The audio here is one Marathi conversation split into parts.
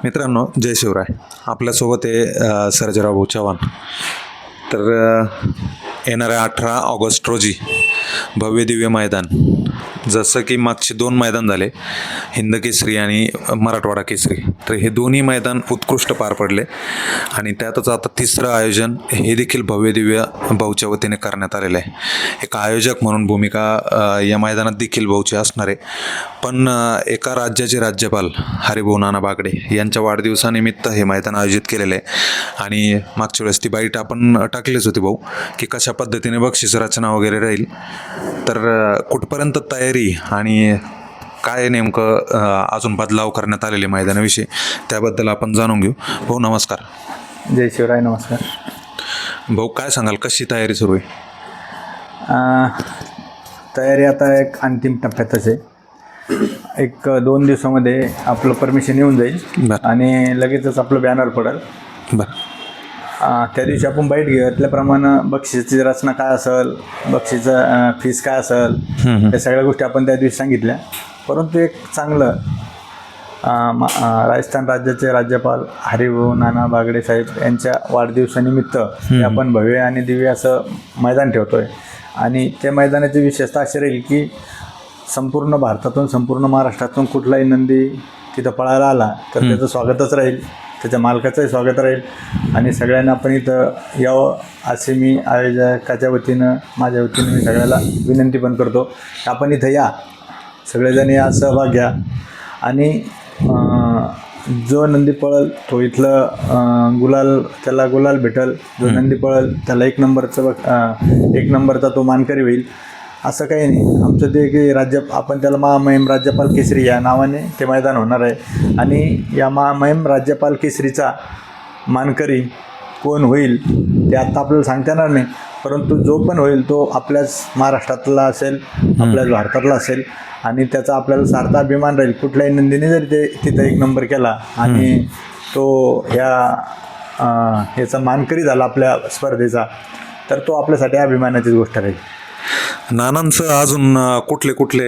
मित्रांनो, जय शिवराय. आपल्यासोबत आहे सर्जेराव भाऊ चव्हाण. तर येणाऱ्या 18 ऑगस्ट रोजी भव्य दिव्य मैदान, जसं की मागचे 2 मैदान झाले, हिंद केसरी आणि मराठवाडा केसरी, तर हे दोन्ही मैदान उत्कृष्ट पार पडले आणि त्यातच आता तिसरं आयोजन हे देखील भव्य दिव्य भाऊच्या वतीने करण्यात आलेलं आहे. एक आयोजक म्हणून भूमिका या मैदानात देखील भाऊची असणार आहे. पण एका राज्याचे राज्यपाल हरिभाऊ नाना बागडे यांच्या वाढदिवसानिमित्त हे मैदान आयोजित केलेलं आहे. आणि मागच्या वेळेस ती बाईट आपण टाकलीच होती भाऊ, की कशा पद्धतीने बक्षीस रचना वगैरे राहील. तर कुठपर्यंत तयारी आणि काय नेमकं अजून बदलाव करण्यात आलेले मैदानाविषयी त्याबद्दल आपण जाणून घेऊ. भाऊ नमस्कार. जय शिवराय. नमस्कार भाऊ, काय सांगाल, कशी तयारी सुरू आहे? तयारी आता एक अंतिम टप्प्यातच आहे. 1-2 दिवसामध्ये आपलं परमिशन येऊन जाईल आणि लगेचच आपलं बॅनर पडेल. बरं. त्या दिवशी आपण बाईट घेतल्याप्रमाणे बक्षिसाची रचना काय असेल, बक्षिसाचं फीस काय असेल, या सगळ्या गोष्टी आपण त्या दिवशी सांगितल्या. परंतु एक चांगलं राजस्थान राज्याचे राज्यपाल हरिभाऊ नाना बागडे साहेब यांच्या वाढदिवसानिमित्त आपण भव्य आणि दिव्य असं मैदान ठेवतो आहे. आणि त्या मैदानाची विशेषता अशी राहील की संपूर्ण भारतातून, संपूर्ण महाराष्ट्रातून कुठलाही नंदी तिथं पळायला आला तर त्याचं स्वागतच राहील, त्याच्या मालकाचंही स्वागत राहील आणि सगळ्यांना आपण इथं यावं असे मी आयोजकाच्या वतीनं, माझ्या वतीनं मी सगळ्याला विनंती पण करतो. आपण इथं या, सगळेजण या, सहभाग घ्या. आणि जो नंदी पळल तो इथलं त्याला गुलाल भेटल. जो नंदी पळल त्याला 1 नंबरचा तो मानकरी होईल. असं काही नाही. आमचं ते की आपण त्याला महामहिम राज्यपाल केसरी या नावाने ते मैदान होणार आहे. आणि या महामहिम राज्यपाल केसरीचा मानकरी कोण होईल ते आत्ता आपल्याला सांगता येणार नाही. परंतु जो पण होईल तो आपल्याच महाराष्ट्रातला असेल, आपल्याच भारतातला असेल आणि त्याचा आपल्याला सार्थ अभिमान राहील. कुठल्याही नंदीने जरी ते तिथं 1 नंबर केला आणि तो ह्याचा मानकरी झाला आपल्या स्पर्धेचा, तर तो आपल्यासाठी अभिमानाचीच गोष्ट राहील. नानांचं अजून कुठले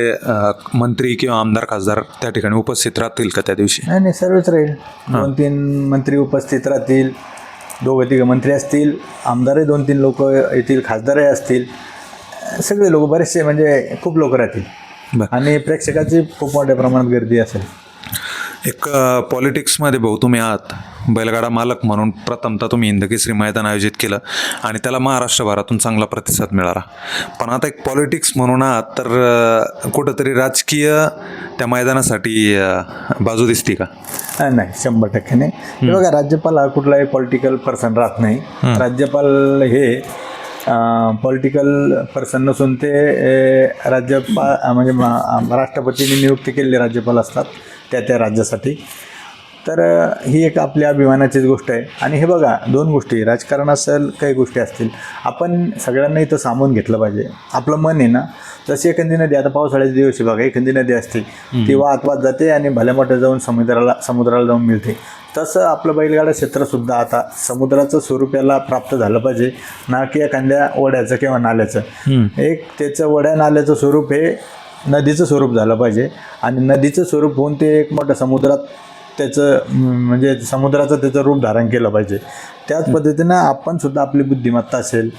मंत्री किंवा आमदार खासदार त्या ठिकाणी उपस्थित राहतील का त्या दिवशी? नाही, सर्वच राहील. 2-3 मंत्री उपस्थित राहतील, 2-3 मंत्री असतील, आमदारही 2-3 लोक येतील, खासदारही असतील, सगळे लोक, बरेचसे म्हणजे खूप लोक राहतील आणि प्रेक्षकाची खूप मोठ्या प्रमाणात गर्दी असेल. एक पॉलिटिक्समध्ये भाऊ तुम्ही आहात, बैलगाडा मालक म्हणून प्रथमतः तुम्ही हिंद केसरी मैदान आयोजित केलं आणि त्याला महाराष्ट्रभरातून चांगला प्रतिसाद मिळाला. पण आता एक पॉलिटिक्स म्हणून आहात, तर कुठंतरी राजकीय त्या मैदानासाठी बाजू दिसते का? नाही, 100% नाही. बघा, राज्यपाल हा कुठलाही पॉलिटिकल पर्सन राहत नाही. राज्यपाल हे पॉलिटिकल पर्सन नसून ते राज्यपाल म्हणजे राष्ट्रपतींनी नियुक्ती केलेले राज्यपाल असतात त्या राज्यासाठी. तर ही एक आपल्या अभिमानाचीच गोष्ट आहे. आणि हे बघा, 2 गोष्टी, राजकारण असेल, काही गोष्टी असतील, आपण सगळ्यांना इथं सामावून घेतलं पाहिजे. आपलं मन आहे ना, जशी एखादी नदी, आता पावसाळ्याच्या दिवशी बघा, एखादी नदी असते ती वाहत जाते आणि भल्या मोठ्या जाऊन समुद्राला जाऊन मिळते. तसं आपलं बैलगाडा क्षेत्रसुद्धा आता समुद्राचं स्वरूप याला प्राप्त झालं पाहिजे, ना की एखाद्या ओढ्याचं किंवा नाल्याचं. एक त्याचं ओढ्या नाल्याचं स्वरूप हे नदीचं स्वरूप झालं पाहिजे आणि नदीचं स्वरूप होऊन ते एक मोठ्या समुद्रात त्याचं म्हणजे समुद्राचं त्याचं रूप धारण केलं पाहिजे. त्याच पद्धतीनं आपण सुद्धा आपली बुद्धिमत्ता असेल,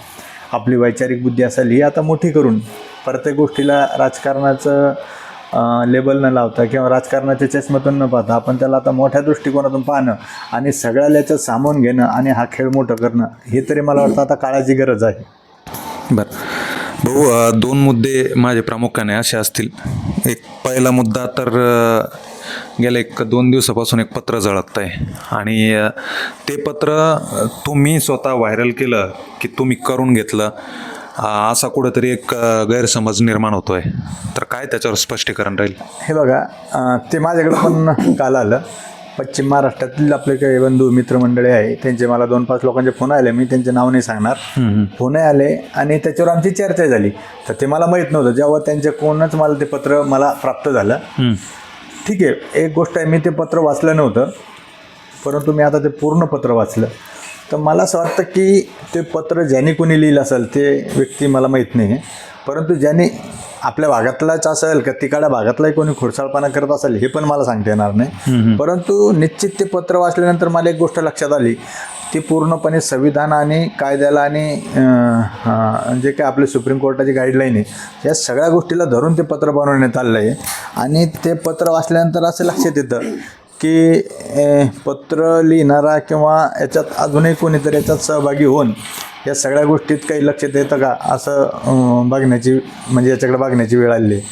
आपली वैचारिक बुद्धी असेल, ही आता मोठी करून प्रत्येक गोष्टीला राजकारणाचं लेबल न लावता किंवा राजकारणाच्या चष्म्यातून न पाहता आपण त्याला आता मोठ्या दृष्टिकोनातून पाहणं आणि सगळ्याला याच्यात सामावून घेणं आणि हा खेळ मोठं करणं, हे तरी मला वाटतं आता काळाची गरज आहे. बरं भाऊ, 2 मुद्दे माझे प्रामुख्याने असे असतील. एक पहिला मुद्दा, तर गेल्या 1-2 दिवसापासून एक पत्र झळकत आहे आणि ते पत्र तुम्ही स्वतः व्हायरल केलं की तुम्ही करून घेतलं, असा कुठंतरी एक गैरसमज निर्माण होतो आहे. तर काय त्याच्यावर स्पष्टीकरण राहील? हे बघा, ते माझ्याकडे पण काल आलं. पश्चिम महाराष्ट्रातील आपले काही बंधू मित्रमंडळी आहे, त्यांचे मला 2-5 लोकांचे फोन आले. मी त्यांचे नाव नाही सांगणार. फोन आले आणि त्याच्यावर आमची चर्चा झाली. तर ते मला माहीत नव्हतं. जेव्हा त्यांच्याकडूनच मला ते पत्र मला प्राप्त झालं. ठीक आहे, एक गोष्ट आहे, मी ते पत्र वाचलं नव्हतं, परंतु मी आता ते पूर्ण पत्र वाचलं. तर मला असं वाटतं की ते पत्र ज्यांनी कोणी लिहिलं असेल ते व्यक्ती मला माहीत नाही, परंतु ज्यांनी आपल्या भागातलाच असेल का तिकडल्या भागातलाही कोणी खुरसाळपणा करत असेल हे पण मला सांगता येणार नाही. परंतु निश्चित ते पत्र वाचल्यानंतर मला एक गोष्ट लक्षात आली, ती पूर्णपणे संविधान आणि कायद्याला आणि जे काय आपले सुप्रीम कोर्टाची गाईडलाईन आहे या सगळ्या गोष्टीला धरून ते पत्र बनवण्यात आलं आहे. आणि ते पत्र वाचल्यानंतर असं लक्षात येतं की पत्र लिहिणारा किंवा याच्यात अजूनही कोणीतरी याच्यात सहभागी होऊन या सगळ्या गोष्टीत काही लक्षात येतं का असं बघण्याची म्हणजे याच्याकडे बघण्याची वेळ आली आहे.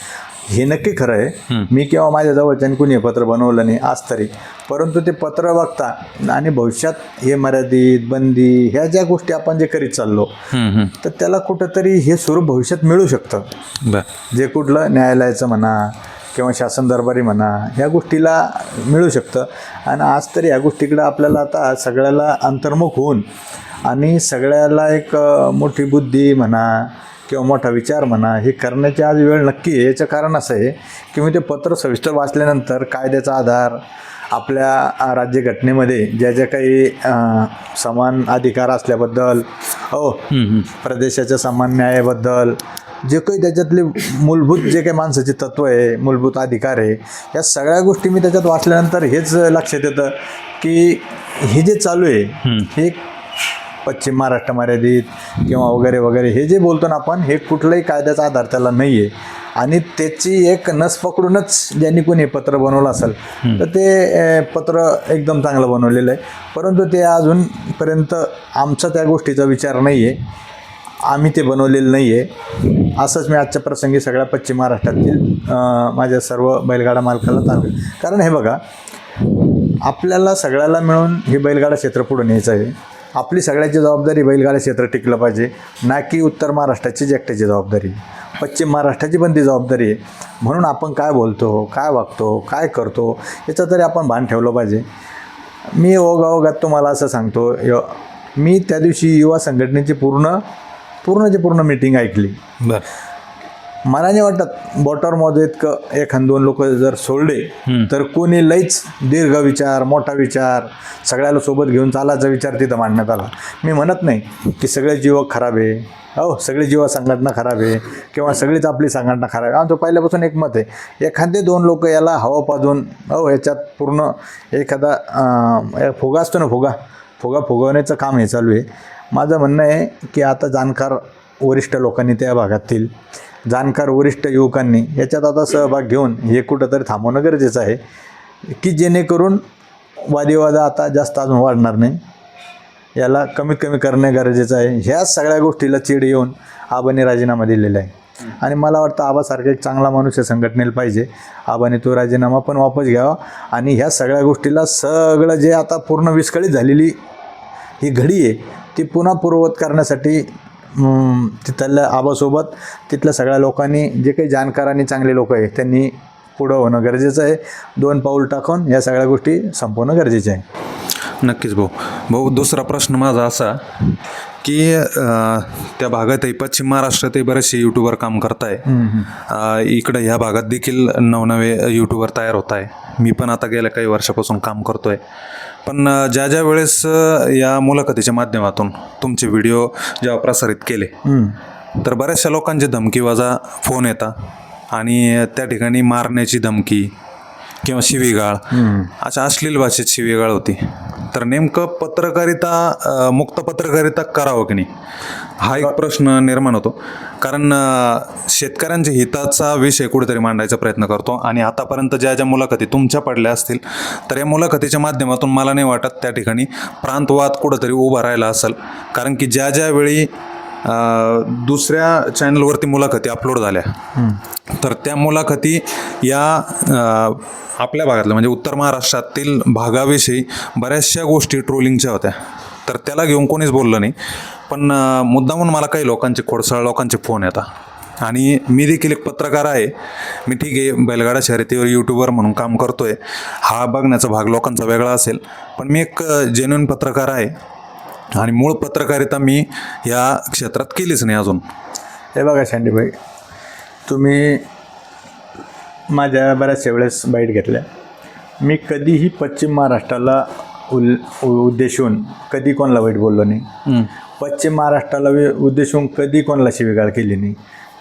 हे नक्की खरं आहे, मी किंवा माझ्या जवळच्याने कुणी हे पत्र बनवलं नाही आज तरी, परंतु ते पत्र बघता आणि भविष्यात हे मर्यादित बंदी ह्या ज्या गोष्टी आपण जे करीत चाललो तर त्याला कुठंतरी हे स्वरूप भविष्यात मिळू शकतं. जे कुठलं न्यायालयाचं म्हणा किंवा शासन दरबारी म्हणा ह्या गोष्टीला मिळू शकतं. आणि आज तरी ह्या गोष्टीकडे आपल्याला आता सगळ्याला अंतर्मुख होऊन आणि सगळ्याला एक मोठी बुद्धी म्हणा किंवा मोठा विचार म्हणा हे करण्याची आज वेळ नक्की आहे. याचं कारण असं आहे की मी ते पत्र सविस्तर वाचल्यानंतर कायद्याचा आधार, आपल्या राज्यघटनेमध्ये ज्या ज्या काही समान अधिकार असल्याबद्दल, प्रदेशाच्या समान न्यायाबद्दल, जे काही त्याच्यातले मूलभूत जे काही माणसाचे तत्त्व आहे, मूलभूत अधिकार आहे, या सगळ्या गोष्टी मी त्याच्यात वाचल्यानंतर हेच लक्षात येतं की हे जे चालू आहे हे पश्चिम महाराष्ट्र मर्यादित किंवा वगैरे वगैरे हे जे बोलतो ना आपण, हे कुठलाही कायद्याचा आधार त्याला नाही आहे. आणि त्याची एक नस पकडूनच ज्यांनी कोणी पत्र बनवलं असेल तर ते पत्र एकदम चांगलं बनवलेलं आहे. परंतु ते अजूनपर्यंत आमचा त्या गोष्टीचा विचार नाही आहे, आम्ही ते बनवलेलं नाही आहे. असंच मी आजच्या प्रसंगी सगळ्या पश्चिम महाराष्ट्रातील माझ्या सर्व बैलगाडा मालकाला सांगेल. कारण हे बघा, आपल्याला सगळ्याला मिळून हे बैलगाडा क्षेत्र पुढे न्यायचं आहे. आपली सगळ्याची जबाबदारी बैलगाडा क्षेत्र टिकलं पाहिजे, ना की उत्तर महाराष्ट्राची एकट्याची जबाबदारी, पश्चिम महाराष्ट्राची पण ती जबाबदारी आहे. म्हणून आपण काय बोलतो, काय वागतो, काय करतो याचं तरी आपण भान ठेवलं पाहिजे. मी ओघाओघात तुम्हाला असं सांगतो, मी त्या दिवशी युवा संघटनेची पूर्ण मीटिंग ऐकली. मला नाही वाटत बोटावर मोजे इतकं एखाद दोन लोक जर सोडले तर कोणी लईच दीर्घ विचार, मोठा विचार, सगळ्याला सोबत घेऊन चालायचा विचार तिथं मांडण्यात आला. मी म्हणत नाही की सगळे युवक खराब आहे, सगळी युवा संघटना खराब आहे किंवा सगळीच आपली संघटना खराब आहे. आमचं पहिल्यापासून एक मत आहे, एखादे दोन लोक याला हवा पाजून याच्यात पूर्ण एखादा फुगा असतो ना, फुगा फुगवण्याचं काम हे चालू आहे. माझं म्हणणं आहे की आता जाणकार वरिष्ठ लोकांनी त्या भागातील जाणकार वरिष्ठ युवकांनी याच्यात आता सहभाग घेऊन हे कुठंतरी थांबवणं गरजेचं आहे की जेणेकरून वादविवाद आता जास्त अजून वाढणार नाही. याला कमीत कमी करणे गरजेचं आहे. ह्या सगळ्या गोष्टीला चीड येऊन आबांनी राजीनामा दिलेला आहे आणि मला वाटतं आबासारखा एक चांगला माणूस या संघटनेला पाहिजे. आबाने तो राजीनामा पण वापस घ्यावा आणि ह्या सगळ्या गोष्टीला सगळं जे आता पूर्ण विस्कळीत झालेली ही घडी आहे ती पुन्हा पूर्ववत करण्यासाठी तिथल्या आबासोबत तिथल्या सगळ्या लोकांनी, जे काही जाणकार आणि चांगले लोक आहेत त्यांनी पुढं होणं गरजेचं आहे. 2 पाऊल टाकून या सगळ्या गोष्टी संपवणं गरजेचं आहे. नक्कीच भाऊ, दुसरा प्रश्न माझा असा की त्या भागातही पश्चिम महाराष्ट्रातही बरेचसे यूट्यूबर काम करत आहे. इकडं ह्या भागात देखील नवनवे यूट्यूबर तयार होत आहे. मी पण आता गेल्या काही वर्षापासून काम करतो आहे. पण ज्या वेळेस या मुलाखतीच्या माध्यमातून तुमचे व्हिडिओ जेव्हा प्रसारित केले तर बऱ्याचशा लोकांचे धमकीवाजा फोन येतात आणि त्या ठिकाणी मारण्याची धमकी किंवा शिवीगाळ, अशा अश्लील भाषेत शिवीगाळ होती. तर नेमकं पत्रकारिता, मुक्त पत्रकारिता करावं की नाही, हा एक प्रश्न निर्माण होतो. कारण शेतकऱ्यांच्या हिताचा विषय कुठेतरी मांडायचा प्रयत्न करतो आणि आतापर्यंत ज्या मुलाखती तुमच्या पडल्या असतील तर या मुलाखतीच्या माध्यमातून मला नाही वाटत त्या ठिकाणी प्रांतवाद कुठंतरी उभा राहिला असेल. कारण की ज्या वेळी दुसऱ्या चॅनलवरती मुलाखती अपलोड झाल्या तर त्या मुलाखती या आपल्या भागातल्या म्हणजे उत्तर महाराष्ट्रातील भागाविषयी बऱ्याचशा गोष्टी ट्रोलिंगच्या होत्या. तर त्याला घेऊन कोणीच बोललं नाही. पण मुद्दामून मला काही लोकांचे खोडसाळ लोकांचे फोन येतात आणि मी देखील एक पत्रकार आहे. मी ठीक आहे बैलगाडा शर्यतीवर यूट्यूबर म्हणून काम करतो आहे, हा बघण्याचा भाग लोकांचा वेगळा असेल, पण मी एक जेन्युइन पत्रकार आहे आणि मूळ पत्रकारिता मी या क्षेत्रात केलीच नाही अजून. हे बघा शांडीभाई, तुम्ही माझ्या बऱ्याचशा वेळेस बाईट घेतल्या. मी कधीही पश्चिम महाराष्ट्राला उद्देशून कधी कोणाला वाईट बोललो नाही. पश्चिम महाराष्ट्राला उद्देशून कधी कोणाला शिवीगाळ केली नाही.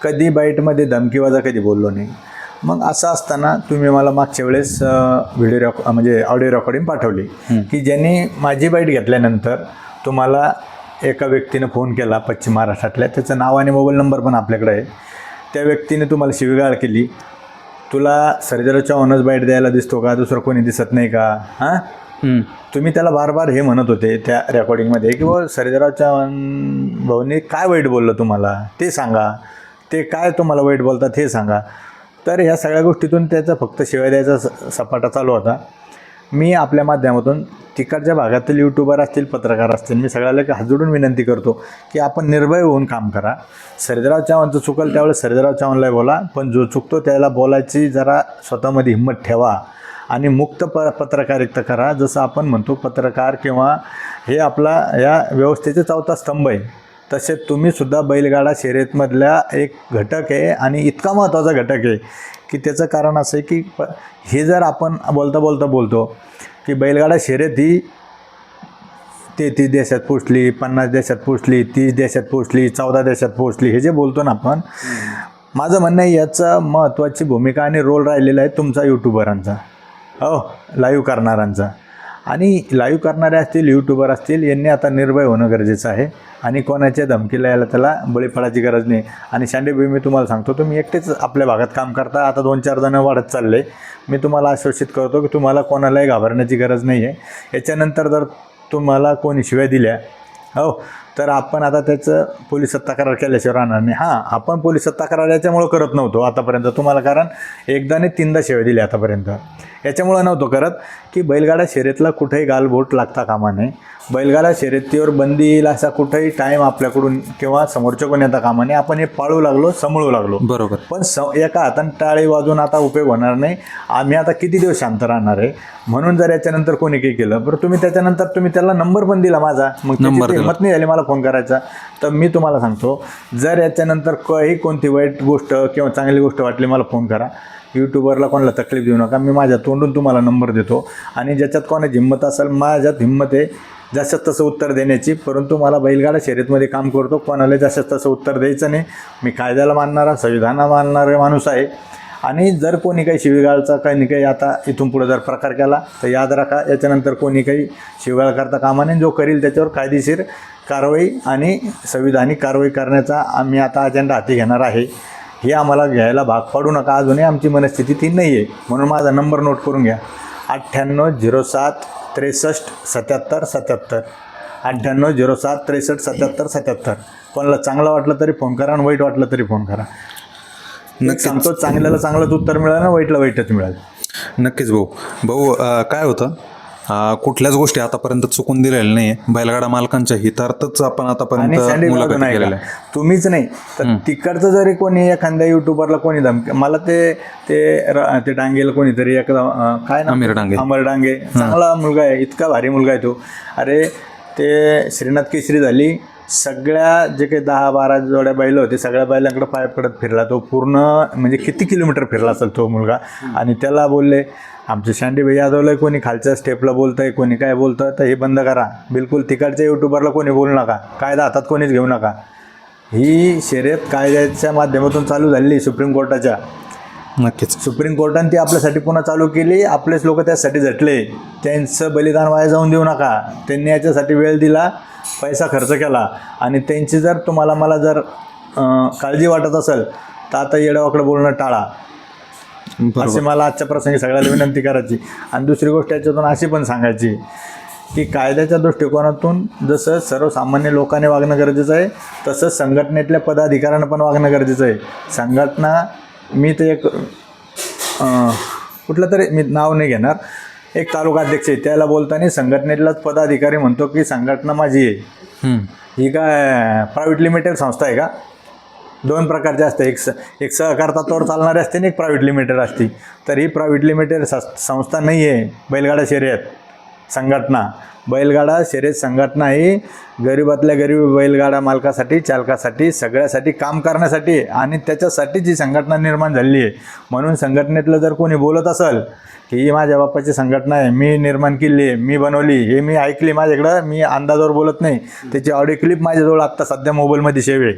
कधी बाईटमध्ये धमकीवाजा कधी बोललो नाही. मग असं असताना तुम्ही मला मागच्या वेळेस म्हणजे ऑडिओ रेकॉर्डिंग पाठवली की ज्यांनी माझी बाईट घेतल्यानंतर तुम्हाला एका व्यक्तीनं फोन केला पश्चिम महाराष्ट्रातल्या, त्याचं नाव आणि मोबाईल नंबर पण आपल्याकडे आहे. त्या व्यक्तीने तुम्हाला शिवीगाळ केली, तुला सर्जेराव चव्हाणच बाईट द्यायला दिसतो का, दुसरं कोणी दिसत नाही का? तुम्ही त्याला बार बार हे म्हणत होते त्या रेकॉर्डिंगमध्ये की बाबा सर्जेराव चव्हाण भाऊने काय वाईट बोललं तुम्हाला ते सांगा, ते काय तुम्हाला वाईट बोलतात हे सांगा. तर ह्या सगळ्या गोष्टीतून त्याचा फक्त शिवाय द्यायचा सपाटा चालू होता. मी आपल्या माध्यमातून तिकडच्या भागातील यूट्यूबर असतील, पत्रकार असतील, मी सगळ्याला हात जोडून विनंती करतो की आपण निर्भय होऊन काम करा. सर्जेराव चव्हाणचं चुकल त्यावेळेस सर्जेराव चव्हाणला बोला, पण जो चुकतो त्याला बोलायची जरा स्वतःमध्ये हिंमत ठेवा आणि मुक्त पत्रकारिता करा. जसं आपण म्हणतो पत्रकार किंवा हे आपला या व्यवस्थेचे चौथा स्तंभ आहे, तसे तुम्हीसुद्धा बैलगाडा शर्यतमधल्या एक घटक आहे आणि इतका महत्त्वाचा घटक आहे की त्याचं कारण असं आहे की हे जर आपण बोलतो की बैलगाडा शर्यत ही 33 देशात पोचली, 50 देशात पोचली, 30 देशात पोचली, 14 देशात पोचली, हे जे बोलतो ना आपण, माझं म्हणणं आहे याचा महत्त्वाची भूमिका आणि रोल राहिलेला आहे तुमचा यूट्यूबरांचा, लाईव्ह करणाऱ्यांचा. आणि लाईव्ह करणारे असतील, यूट्यूबर असतील, यांनी आता निर्भय होणं गरजेचं आहे आणि कोणाच्या धमकीला यायला त्याला बळी पडायची गरज नाही. आणि शांडेभाई, मी तुम्हाला सांगतो, तुम्ही एकटेच आपल्या भागात काम करता, आता 2-4 जण वाढत चालले. मी तुम्हाला आश्वासित करतो की तुम्हाला कोणालाही घाबरण्याची गरज नाही आहे. याच्यानंतर जर तुम्हाला कोणी शिव्या दिल्या तर आपण आता त्याचं पोलिसात तक्रार केल्याशिवाय राहणार नाही. आपण पोलिसात तक्रार याच्यामुळं करत नव्हतो आतापर्यंत तुम्हाला, कारण एकदा नाही 3दा शिव्या दिल्या आतापर्यंत. याच्यामुळं नव्हतो करत की बैलगाडा शर्यतला कुठेही गालबोट लागता कामा नये, बैलगाडा शर्यतीवर बंदी येईल असा कुठेही टाईम आपल्याकडून किंवा समोरच्या कोण येता कामा नये. आपण हे पाळू लागलो, सांभाळू लागलो, बरोबर. पण एका हाताने टाळी वाजून आता उपयोग होणार नाही. आम्ही आता किती दिवस शांत राहणार आहे? म्हणून जर याच्यानंतर कोणी काही केलं, बरं तुम्ही त्याच्यानंतर तुम्ही त्याला नंबर पण दिला माझा, मग त्याची हिंमत नाही झाली मला फोन करायचा. तर मी तुम्हाला सांगतो, जर याच्यानंतर कोणती वाईट गोष्ट किंवा चांगली गोष्ट वाटली मला फोन करा. यूट्यूबरला कोणाला तकलीफ देऊ नका, मी माझ्या तोंडून तुम्हाला नंबर देतो. आणि ज्याच्यात कोणाची हिंमत असेल, माझ्यात हिंमत आहे जसं तसं उत्तर देण्याची, परंतु मला बैलगाडा शर्यतमध्ये काम करतो, कोणाला जसं तसं उत्तर द्यायचं नाही. मी कायद्याला मानणारा, संविधानाला मानणारा माणूस आहे. आणि जर कोणी काही शिवीगाळचा काही आता इथून पुढे जर प्रकार केला तर याद राखा, याच्यानंतर कोणी काही शिवीगाळ करता कामा नये. जो करील त्याच्यावर कायदेशीर कारवाई आणि संविधानिक कारवाई करण्याचा आम्ही आता अजेंडा हाती घेणार आहे. हे आम्हाला घ्यायला भाग पाडू नका, अजूनही आमची मनस्थिती ती नाही आहे. म्हणून माझा नंबर नोट करून घ्या, 9807 63 77 77, 9807 63 77 77. कोणाला चांगलं वाटलं तरी फोन करा आणि वाईट वाटलं तरी फोन करा. सांगतो, चांगल्याला चांगलंच उत्तर मिळालं ना, वाईटला वाईटच मिळालं. नक्कीच भाऊ काय होतं, कुठल्याच गोष्टी आतापर्यंत चुकून दिलेल्या नाही आहे. बैलगाडा मालकांच्या हितार्थच आपण आतापर्यंत मुलाखती केलेल्या आहे. तुम्हीच नाही तर तिकडचं जरी कोणी एखाद्या युट्यूबरला कोणी धमकी, मला ते डांगेला कोणीतरी काय ना, अमर डांगे, चांगला मुलगा आहे, इतका भारी मुलगा आहे तो. अरे ते श्रीनाथ केसरी झाली, सगळ्या जे काही 10-12 जोड्या बैल होते सगळ्या बैलांकडे पाय पडत फिरला तो, पूर्ण म्हणजे किती किलोमीटर फिरला असेल तो मुलगा. आणि त्याला बोलले, आमचे शांडेभाई यादवला कोणी खालच्या स्टेपला बोलतं आहे, कोणी काय बोलतं, तर हे बंद करा बिलकुल. तिकडच्या यूट्यूबरला कोणी बोलू नका, कायदा हातात कोणीच घेऊ नका. ही शर्यत कायद्याच्या माध्यमातून चालू झालेली सुप्रीम कोर्टाच्या. नक्कीच सुप्रीम कोर्टाने ती आपल्यासाठी पुन्हा चालू केली. आपलेच लोक त्यासाठी झटले, त्यांचं बलिदान वाया जाऊन देऊ नका. त्यांनी याच्यासाठी वेळ दिला, पैसा खर्च केला, आणि त्यांची जर तुम्हाला मला जर काळजी वाटत असेल तर आता येड्यावाकडं बोलणं टाळा, असे मला आजच्या प्रसंगी सगळ्याला विनंती करायची. आणि दुसरी गोष्ट याच्यातून अशी पण सांगायची की कायद्याच्या दृष्टिकोनातून जसं सर्वसामान्य लोकांनी वागणं गरजेचं आहे, तसंच संघटनेतल्या पदाधिकाऱ्यांना पण वागणं गरजेचं आहे. संघटना, मी तर एक कुठलं तरी मी नाव नाही घेणार, एक तालुका अध्यक्ष आहे, त्याला बोलताना संघटनेतलाच पदाधिकारी म्हणतो की संघटना माझी आहे. ही काय प्रायव्हेट लिमिटेड संस्था आहे का? 2 प्रकारचे असते, एक सहकार तत्त्वावर चालणारी असते आणि एक प्रायव्हेट लिमिटेड असते. तर ही प्रायव्हेट लिमिटेड संस्था नाही आहे बैलगाडा शर्यत. संघटना, बैलगाडा शर्यत संघटना ही गरीबातल्या गरीब बैलगाडा मालकासाठी, चालकासाठी, सगळ्यासाठी काम करण्यासाठी आणि त्याच्यासाठीच ही संघटना निर्माण झालेली आहे. म्हणून संघटनेतलं जर कोणी बोलत असेल की ही माझ्या बापाची संघटना आहे, मी निर्माण केली आहे, मी बनवली, हे मी ऐकली माझ्याकडं, मी अंदाजावर बोलत नाही, त्याची ऑडिओ क्लिप माझ्याजवळ आत्ता सध्या मोबाईलमध्ये सेव्ह आहे.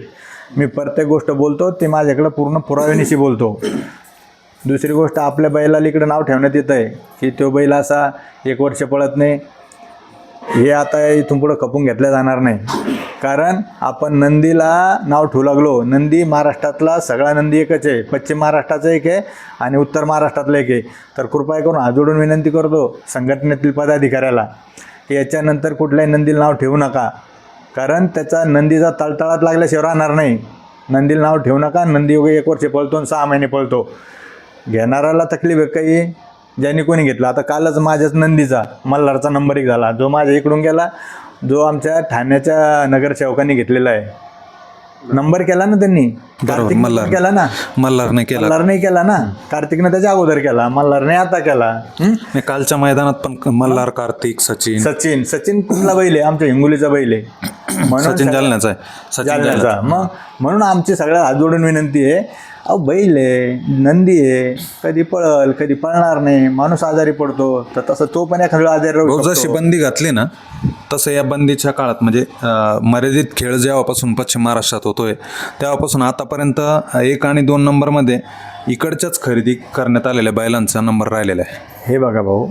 मी प्रत्येक गोष्ट बोलतो ते माझ्याकडं पूर्ण पुराव्यानिशी बोलतो. दुसरी गोष्ट, आपल्या बैलाला इकडं नाव ठेवण्यात येतं आहे की तो बैल असा 1 वर्ष पळत नाही, हे आता इथून पुढं खपून घेतलं जाणार नाही. कारण आपण नंदीला नाव ठेवू लागलो. नंदी महाराष्ट्रातला सगळा नंदी एकच आहे, पश्चिम महाराष्ट्राचा एक आहे आणि उत्तर महाराष्ट्रातला एक आहे. तर कृपया करून हात जोडून विनंती करतो संघटनेतील पदाधिकाऱ्याला की याच्यानंतर कुठल्याही नंदीला नाव ठेवू नका. कारण त्याचा नंदीचा तळतळात लागल्याशिवाय राहणार नाही. नंदीला नाव ठेवू नका. नंदी 1 वर्ष पळतो आणि 6 महिने पळतो. घेणाऱ्याला तकलीफ आहे काही, ज्यांनी कोणी घेतला. आता कालच माझ्याच नंदीचा मल्हारचा नंबर 1 झाला, जो माझ्या इकडून गेला, जो आमच्या ठाण्याच्या नगरसेवकांनी घेतलेला आहे. नंबर केला ना त्यांनी, कार्तिकनं केला ना, मल्हारने केला. मल्हारने केला ना, कार्तिकनं त्याच्या अगोदर केला, मल्हारने आता केला. मी कालच्या मैदानात पण मल्हार, कार्तिक, सचिन कुठला बैल आहे? आमच्या हिंगोलीचा बैल आहे. म्हणून सचिन जालन्याचा आहे. सचिन जालन्याचा. मग म्हणून आमची सगळ्या हात जोडून विनंती आहे, अहो बैल आहे, नंदी आहे, कधी पळल कधी पळणार नाही, माणूस आजारी पडतो, तर तसं तो पण एखाद्या आजारी राहू शकतो. जशी बंदी घातली ना तसं या बंदीच्या काळात म्हणजे मर्यादित खेळ जेव्हापासून पश्चिम महाराष्ट्रात होतोय तेव्हापासून आतापर्यंत 1 आणि 2 नंबरमध्ये इकडच्याच खरेदी करण्यात आलेल्या बैलांचा नंबर राहिलेला आहे. हे बघा भाऊ,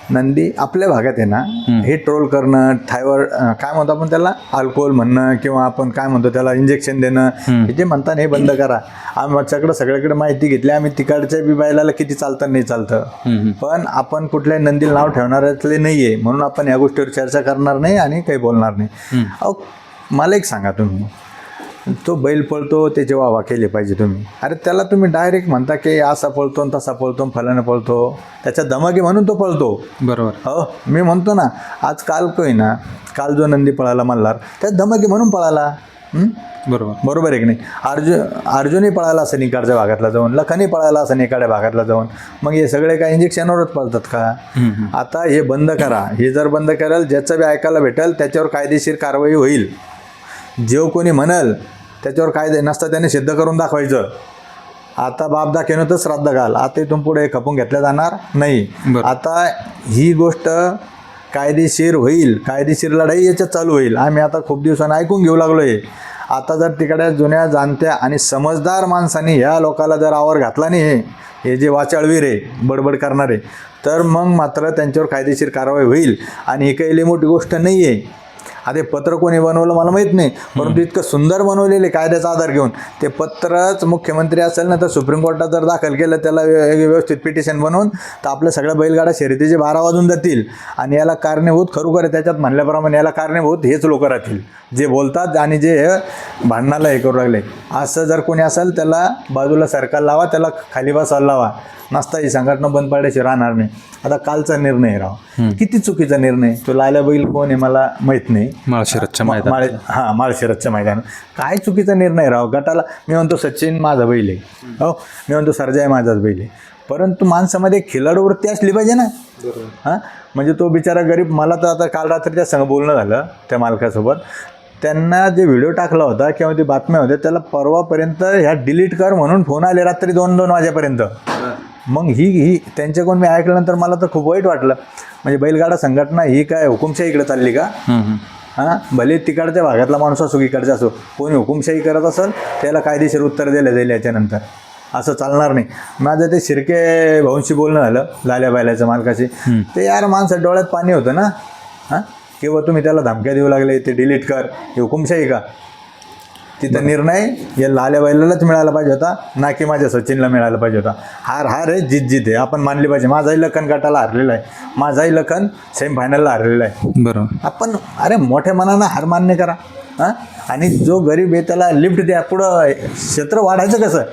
नंदी आपल्या भागात आहे ना, हे ट्रोल करणं, ठायवर काय म्हणतो आपण त्याला, अल्कोहोल म्हणणं किंवा आपण काय म्हणतो त्याला इंजेक्शन देणं, हे जे म्हणतात हे बंद करा. आमच्याकडं सगळ्याकडे माहिती घेतली आम्ही, तिकडच्या बी बैलाला किती चालतं नाही चालतं, पण आपण कुठल्याही नंदीला नाव ठेवणाऱ्यातले नाही आहे म्हणून आपण या गोष्टीवर चर्चा करणार नाही आणि काही बोलणार नाही. अहो मला एक सांगा, तुम्ही तो बैल पळतो त्याची वावा केली पाहिजे तुम्ही. अरे त्याला तुम्ही डायरेक्ट म्हणता की असा पळतो आणि तसा पळतो, फलानं पळतो, त्याच्या धमकी म्हणून तो पळतो. बरोबर. हो, मी म्हणतो ना, आज काल कोय ना, काल जो नंदी पळाला मल्हार, त्या धमकी म्हणून पळाला. बरोबर आहे की नाही? अर्जुनही पळाला असं इकडच्या भागातला जाऊन, लखनही पळाला असं इकडच्या भागातला जाऊन. मग हे सगळे काय इंजेक्शनवरच पळतात का? आता हे बंद करा. हे जर बंद कराल, ज्याचं बी ऐकायला भेटेल त्याच्यावर कायदेशीर कारवाई होईल. जो कोणी म्हणाल त्याच्यावर कायदे नसतं त्याने सिद्ध करून दाखवायचं. आता बाप दाखवणं तर श्राद्ध घाल. आता इथून पुढे खपून घेतल्या जाणार नाही. आता ही गोष्ट कायदेशीर होईल, कायदेशीर लढाई याच्यात चालू होईल. आम्ही आता खूप दिवसांनी ऐकून घेऊ लागलो आहे. आता जर तिकडे जुन्या जाणत्या आणि समजदार माणसांनी ह्या लोकाला जर आवर घातला नाही, हे जे वाचाळवीर आहे, बडबड करणारे, तर मग मात्र त्यांच्यावर कायदेशीर कारवाई होईल. आणि ही काही लई मोठी गोष्ट नाही आहे. आता पत्र कोणी बनवलं मला माहीत नाही, परंतु इतकं सुंदर बनवलेले कायद्याचा आधार घेऊन ते पत्रच मुख्यमंत्री असेल ना तर सुप्रीम कोर्टात जर दाखल केलं, त्याला व्यवस्थित पिटिशन बनवून, तर आपल्या सगळ्या बैलगाडा शर्यतीचे 12 वाजून जातील. आणि याला कारणीभूत खरोखर आहे, त्याच्यात म्हणल्याप्रमाणे याला कारणीभूत हेच लोक राहतील जे बोलतात आणि जे भांडणाला हे करू लागले. असं जर कोणी असेल त्याला बाजूला सरकार लावा, त्याला खाली बसायला लावा. नसता ही संघटना बंद पाडायची राहणार नाही. आता कालचा निर्णय राव, किती चुकीचा निर्णय. तो लाल्या बैल कोण आहे मला माहीत नाही. माळशिरसच्या माळशिरसच्या मैदान काय चुकीचा निर्णय राव. गटाला मी म्हणतो सचिन माझा बैल आहे, हो, मी म्हणतो सर्जा आहे माझाच बैल आहे, परंतु माणसामध्ये खिलाडूवृत्ती असली पाहिजे ना. हां, म्हणजे तो बिचारा गरीब. मला तर आता काल रात्री त्या संग बोलणं झालं त्या मालकासोबत. त्यांना जे व्हिडिओ टाकला होता किंवा ते बातम्या होत्या त्याला परवापर्यंत ह्या डिलीट कर म्हणून फोन आले रात्री 2-2 वाजेपर्यंत. मग ही त्यांच्याकडून मी ऐकल्यानंतर मला तर खूप वाईट वाटलं. म्हणजे बैलगाडा संघटना ही काय हुकुमशाही इकडे चालली का? हां, भले तिकडच्या भागातला माणूस असो इकडचा असो, कोणी हुकुमशाही करत असेल त्याला कायदेशीर उत्तर दिलं जाईल याच्यानंतर. असं चालणार नाही. माझं ते शिर्के भाऊंशी बोलणं झालं, लाल्या बैलाच्या मालकाशी. ते यार माणसं डोळ्यात पाणी होतं ना. हां, किंवा तुम्ही त्याला धमक्या देऊ लागले, ते डिलीट कर, हे हुकुमशाही का? तिथं निर्णय या लाल्या बैलालाच मिळाला पाहिजे होता, ना की माझ्या सचिनला मिळायला पाहिजे होता. हार आहे, जीत आहे, आपण मानली पाहिजे. माझाही लखन गटाला हरलेला आहे, माझाही लखन सेमीफायनलला हरलेला आहे. बरोबर. आपण अरे मोठ्या मनानं हार मान्य करा. हां, आणि जो गरीब आहे त्याला लिफ्ट द्या. पुढं क्षेत्र वाढायचं कसं?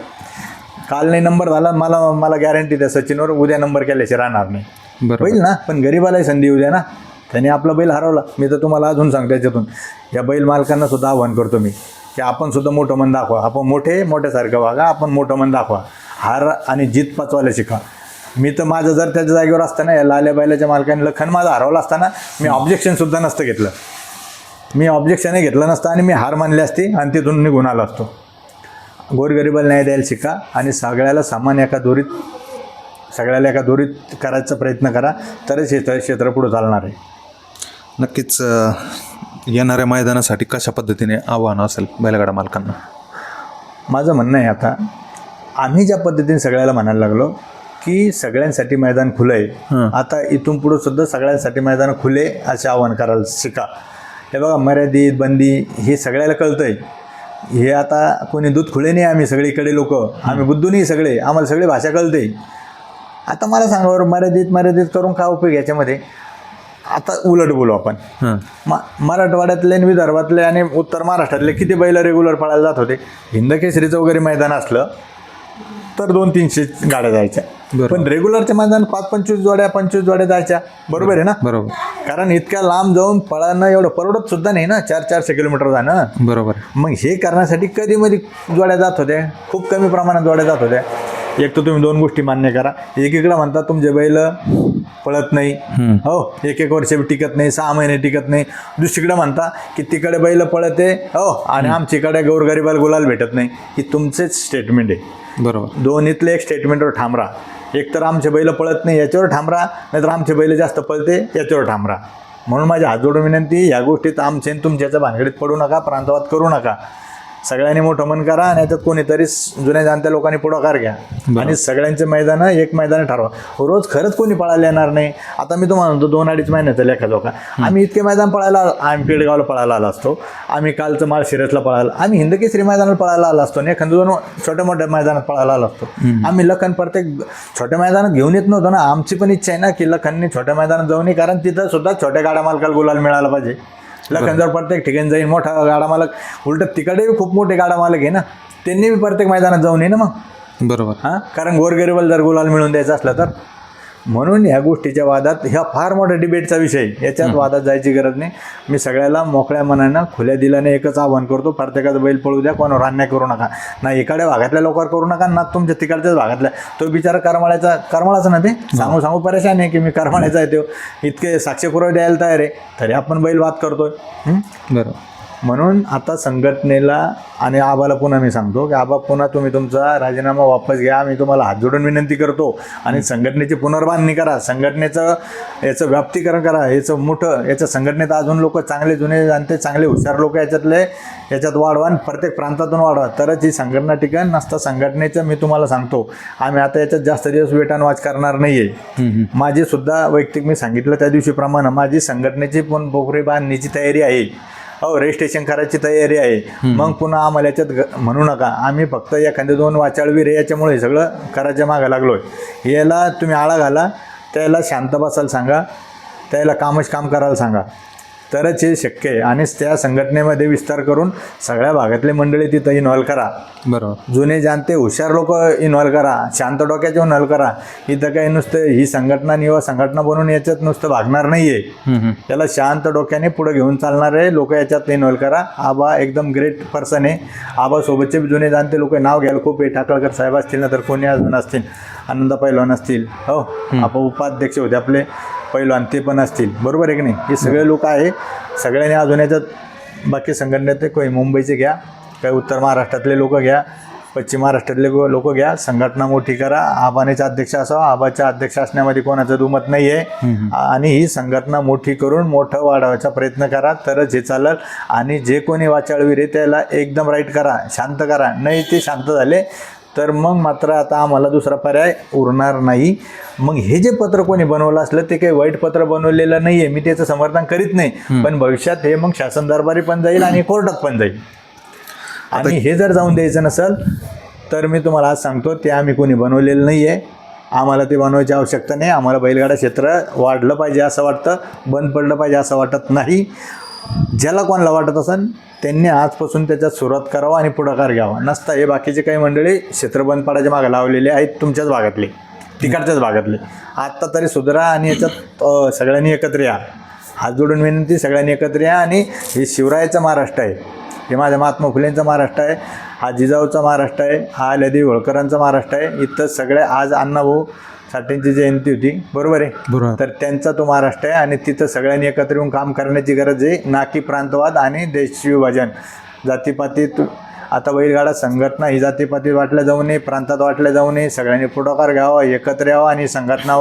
काल नाही नंबर झाला, मला गॅरंटी द्या सचिनवर उद्या नंबर केल्याशी राहणार नाही. होईल ना, पण गरीबालाही संधी येऊ द्या ना. त्याने आपला बैल हरवला. मी तर तुम्हाला अजून सांगतो त्याच्यातून, या बैल मालकांना सुद्धा आव्हान करतो मी की आपण सुद्धा मोठं मन दाखवा. आपण मोठ्यासारखं वागा, आपण मोठं मन दाखवा. हार आणि जीत पचवायला शिका. मी तर माझं जर त्याच्या जागेवर असताना या लाल्या बैलाच्या मालकाने लखन माझा हरवला असताना मी ऑब्जेक्शनसुद्धा नसतं घेतलं. मी ऑब्जेक्शनही घेतलं नसतं आणि मी हार मानली असती आणि तिथून निघून आलो असतो. गोरगरिबाला न्याय द्यायला शिका आणि सगळ्याला समान एका दोरीत करायचा प्रयत्न करा, तरच हे क्षेत्र पुढं चालणार आहे. नक्कीच येणाऱ्या मैदानासाठी कशा पद्धतीने आव्हान असेल बैलगाडा मालकांना? माझं म्हणणं आहे, आता आम्ही ज्या पद्धतीने सगळ्याला म्हणायला लागलो की सगळ्यांसाठी मैदान खुलं आहे, आता इथून पुढं सुद्धा सगळ्यांसाठी मैदान खुले असे आव्हान करायला शिका. हे बघा, मर्यादित बंदी हे सगळ्याला कळतं आहे. हे आता कोणी दूध खुले नाही, आम्ही सगळीकडे लोक, आम्ही बुद्धू नाही सगळे, आम्हाला सगळी भाषा कळते. आता मला सांगा बरं, मर्यादित करून काय उपयोग याच्यामध्ये? आता उलट बोलू आपण. मराठवाड्यातले आणि विदर्भातले आणि उत्तर महाराष्ट्रातले किती बैल रेग्युलर पळायला जात होते? हिंदकेसरीचं वगैरे मैदान असलं तर 200-300 गाड्या जायच्या, पण रेग्युलरचे मैदान 25 जोड्या जायच्या. बरोबर आहे ना? बरोबर. कारण इतक्या लांब जाऊन पळणं एवढं परवडत सुद्धा नाही ना, 400 किलोमीटर जाणं. बरोबर. मग हे करण्यासाठी कधीमध्ये जोड्या जात होत्या, खूप कमी प्रमाणात जोड्या जात होत्या. एक तर तुम्ही 2 गोष्टी मान्य करा. एकीकडे म्हणता तुमचे बैल पळत नाही, हो, 1 वर्ष टिकत नाही, 6 महिने टिकत नाही. दुसरीकडे म्हणता की तिकडे बैल पळते, हो, आणि आमच्याकडे गोरगरिबाला गुलाल भेटत नाही. ही तुमचेच स्टेटमेंट आहे. बरोबर. दोन्हीतले एक स्टेटमेंटवर ठाम राहा. एक तर आमचे बैल पळत नाही याच्यावर ठाम राहा, नाहीतर आमचे बैल जास्त पळते याच्यावर ठाम राहा. म्हणून माझी हात जोडून विनंती, ह्या गोष्टीत आमचे तुमच्याच्या भानगडीत पडू नका, प्रांतवाद करू नका. सगळ्यांनी मोठं मन करा आणि याच्यात कोणीतरी जुन्या जाणत्या लोकांनी पुढाकार घ्या आणि सगळ्यांचे मैदानं एक मैदान ठरवा. रोज खरंच कोणी पळायला येणार नाही. आता मी तुम्हाला म्हणतो 2-2.5 महिन्याचा लेखाजोखा आम्ही इतके मैदान पळायला, आम्ही पेडगावला पळायला आलो असतो, आम्ही कालचं माळशिरसला पळायला, आम्ही हिंदकेसरी मैदानाला पळायला आलो असतो, आणि एखादं 2 छोट्या मोठ्या मैदानात पळायला आलो असतो. आम्ही लखन प्रत्येक छोट्या मैदानात घेऊन येत नव्हतो ना. आमची पण इच्छा आहे ना की लखननी छोट्या मैदानात जाऊ नये, कारण तिथं सुद्धा छोट्या गाड्या मालकाला गुलाल मिळाला पाहिजे. लखन जर प्रत्येक ठिकाणी जाईन, मोठा गाडा मालक, उलट तिकडे खूप मोठे गाडा मालक आहे ना, त्यांनी बी प्रत्येक मैदानात जाऊन ये ना मग. बरोबर. कारण गोरगरिबाला जर गुलाल मिळवून द्यायचा असला तर. म्हणून ह्या गोष्टीच्या वादात, ह्या फार मोठा डिबेटचा विषय, याच्यात वादात जायची गरज नाही. मी सगळ्याला मोकळ्या मनानं खुल्या दिलाने एकच आव्हान करतो, प्रत्येकाचा बैल पळू द्या, कोणावर अन्याय करू नका. ना इकडे भागातल्या लोकांवर करू नका, ना तुमच्या तिकडच्याच भागातल्या. तो बिचारा करमाळाचा ना, ते सांगू परेशान आहे की मी करमाळ्याचा आहे, तो इतके साक्ष पुरावे द्यायला तयार आहे, तरी आपण बैल वाद करतोय. बरोबर. म्हणून आता संघटनेला आणि आबाला पुन्हा मी सांगतो की आबा, पुन्हा तुम्ही तुमचा राजीनामा वापस घ्या. मी तुम्हाला हात जोडून विनंती करतो आणि संघटनेची पुनर्बांधणी करा, संघटनेचं याचं व्याप्तीकरण करा, याचं मोठं, याच्या संघटनेत अजून लोक चांगले, जुने जाणते, चांगले हुशार लोक याच्यात वाढवा, प्रत्येक प्रांतातून वाढवा, तरच ही संघटना टिकन. नसता संघटनेचं मी तुम्हाला सांगतो, आम्ही आता याच्यात जास्त दिवस वेटानवाज करणार नाही आहे. माझी सुद्धा वैयक्तिक, मी सांगितलं त्या दिवशीप्रमाणे, माझी संघटनेची पण बोकरी बांधणीची तयारी आहे, हो, रजिस्ट्रेशन करायची तयारी आहे. मग पुन्हा आम्हाला याच्यात म्हणू नका, आम्ही फक्त एखादे 2 वाचाळवीर आहे याच्यामुळे सगळं करायच्या मागं लागलो आहे. याला तुम्ही आळा घाला, त्याला शांत बसायला सांगा, त्याला काम करायला सांगा, तरच हे शक्य आहे. आणि त्या संघटनेमध्ये विस्तार करून सगळ्या भागातले मंडळी तिथं इन्व्हॉल्व करा. बरोबर. जुने जाणते हुशार लोक इन्व्हॉल्व करा, शांत डोक्याचे इन्व्हॉल्व करा. इथं काही नुसतं ही संघटना निवा संघटना बनवून याच्यात नुसतं भागणार नाही आहे. त्याला शांत डोक्याने पुढे घेऊन चालणारे लोक याच्यात इन्व्हॉल्व करा. आबा एकदम ग्रेट पर्सन आहे. आबासोबतचे जुने जाणते लोक नाव घ्यायला खूप आहे. ठाकळकर साहेब असतील ना, तर कोणी अजून असतील, आनंद पैलवान असतील, हो, आपण उपाध्यक्ष होते आपले पैलवान, ते पण असतील. बरोबर आहे की नाही? हे सगळे लोक आहे. सगळ्यांनी अजून याच्यात बाकी संघटनेत काही मुंबईचे घ्या, काही उत्तर महाराष्ट्रातले लोक घ्या, पश्चिम महाराष्ट्रातले लोक घ्या, संघटना मोठी करा. आबानेचा अध्यक्ष असावा, आबाच्या अध्यक्ष असण्यामध्ये कोणाचं दुमत नाही आहे. आणि ही संघटना मोठी करून मोठं वाढवायचा प्रयत्न करा, तरच हे चालेल. आणि जे कोणी वाचाळवीर आहे त्याला एकदम राईट करा, शांत करा. नाही ते शांत झाले तर मग मात्र आता आम्हाला दुसरा पर्याय उरणार नाही. मग हे जे पत्र कोणी बनवलं असलं ते काही वाईट पत्र बनवलेलं नाही आहे, मी त्याचं समर्थन करीत नाही. पण भविष्यात हे मग शासन दरबारी पण जाईल आणि कोर्टात पण जाईल. आणि हे जर जाऊन द्यायचं नसेल तर मी तुम्हाला आज सांगतो, ते आम्ही कोणी बनवलेलं नाही आहे. आम्हाला ते बनवायची आवश्यकता नाही. आम्हाला बैलगाडा क्षेत्र वाढलं पाहिजे असं वाटतं, बंद पडलं पाहिजे असं वाटत नाही. ज्याला कोणाला वाटत असेल त्यांनी आजपासून त्याच्यात सुरुवात करावं आणि पुढाकार घ्यावा. नसता हे बाकीचे काही मंडळी क्षेत्र बंद पडायच्या मागे लावलेले आहेत, तुमच्याच भागातले, तिकडच्याच भागातले. आत्ता तरी सुधारा आणि याच्यात सगळ्यांनी एकत्र या. हात जोडून विनंती, सगळ्यांनी एकत्र या. आणि हे शिवरायाचा महाराष्ट्र आहे, हे माझ्या महात्मा फुलेंचा महाराष्ट्र आहे, हा जिजाऊचा महाराष्ट्र आहे, हा लदेवी होळकरांचा महाराष्ट्र आहे. इथं सगळे आज अण्णाभाऊ साठेंची जयंती होती, बरोबर आहे. बरोबर. तर त्यांचा तो महाराष्ट्र आहे आणि तिथं सगळ्यांनी एकत्र येऊन काम करण्याची गरज आहे, ना की प्रांतवाद आणि देशविभाजन. जातीपातीत आता बैलगाडा संघटना ही जातीपातीत वाटल्या जाऊ नये, प्रांतात वाटल्या जाऊ नये. सगळ्यांनी पुढाकार घ्यावा, एकत्र यावं आणि संघटना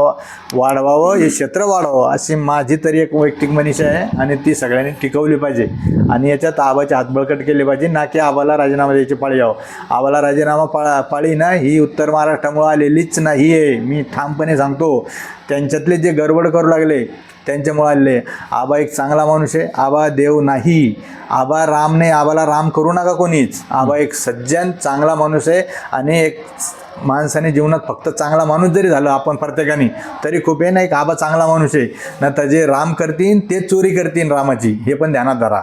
वाढवावं, हे क्षेत्र वाढवावं अशी माझी तरी एक वैयक्तिक मनीषा आहे आणि ती सगळ्यांनी टिकवली पाहिजे. आणि याच्यात आबाचे हात बळकट केले पाहिजे, ना की आबाला राजीनामा द्यायची पाळी यावं. आबाला राजीनामा पाळी ना ही उत्तर महाराष्ट्रामुळे आलेलीच नाही आहे, मी ठामपणे सांगतो. त्यांच्यातले जे गडबड करू लागले त्यांच्यामुळे आले. आबा एक चांगला माणूस आहे, आबा देव नाही, आबा राम नाही, आबाला राम करू नका कोणीच. आबा एक सज्जन चांगला माणूस आहे आणि एक माणसाने जीवनात फक्त चांगला माणूस जरी झालं आपण प्रत्येकाने तरी खूप आहे. नाही, आबा चांगला माणूस आहे ना, तर जे राम करतील ते चोरी करतील रामाची, हे पण ध्यानात धरा.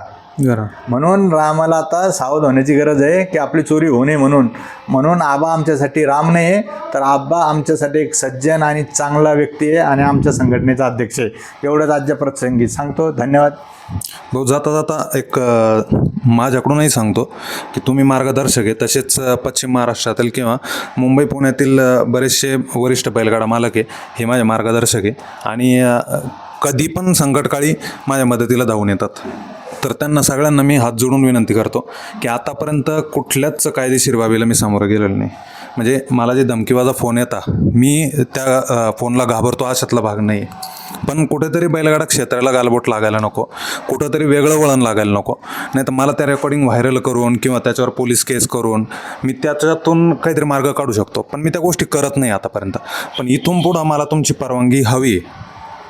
म्हणून रामाला आता सावध होण्याची गरज आहे की आपली चोरी होऊ नये. म्हणून आबा आमच्यासाठी राम नाही आहे, तर आबा आमच्यासाठी एक सज्जन आणि चांगला व्यक्ती आहे आणि आमच्या संघटनेचा अध्यक्ष आहे. एवढंच आजच्या प्रसंगी सांगतो. धन्यवाद. भाऊ, जाता जाता एक माझ्याकडूनही सांगतो की तुम्ही मार्गदर्शक आहे, तसेच पश्चिम महाराष्ट्रातील किंवा मुंबई पुण्यातील बरेचसे वरिष्ठ बैलगाडा मालक आहे, हे माझे मार्गदर्शक आहे आणि कधी पण संकटकाळी माझ्या मदतीला धावून येतात. तर त्यांना सगळ्यांना मी हात जोडून विनंती करतो की आतापर्यंत कुठल्याच कायदेशीर बाबीला मी सामोरं गेलेलो नाही. म्हणजे मला जे धमकीवाजा फोन येता, मी त्या फोनला घाबरतो अशातला भाग नाही. पण कुठेतरी बैलगाडा क्षेत्राला गालबोट लागायला नको, कुठंतरी वेगळं वळण लागायला नको. नाही तर मला त्या रेकॉर्डिंग व्हायरल करून किंवा त्याच्यावर पोलीस केस करून मी त्याच्यातून काहीतरी मार्ग काढू शकतो, पण मी त्या गोष्टी करत नाही आतापर्यंत. पण इथून पुढं मला तुमची परवानगी हवी,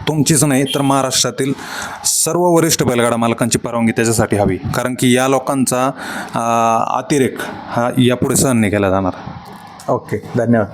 तुमचीच नाही तर महाराष्ट्रातील सर्व वरिष्ठ बैलगाडा मालकांची परवानगी त्याच्यासाठी हवी. कारण की या लोकांचा अतिरेक हा यापुढे सहन नाही केला जाणार. ओके, धन्यवाद.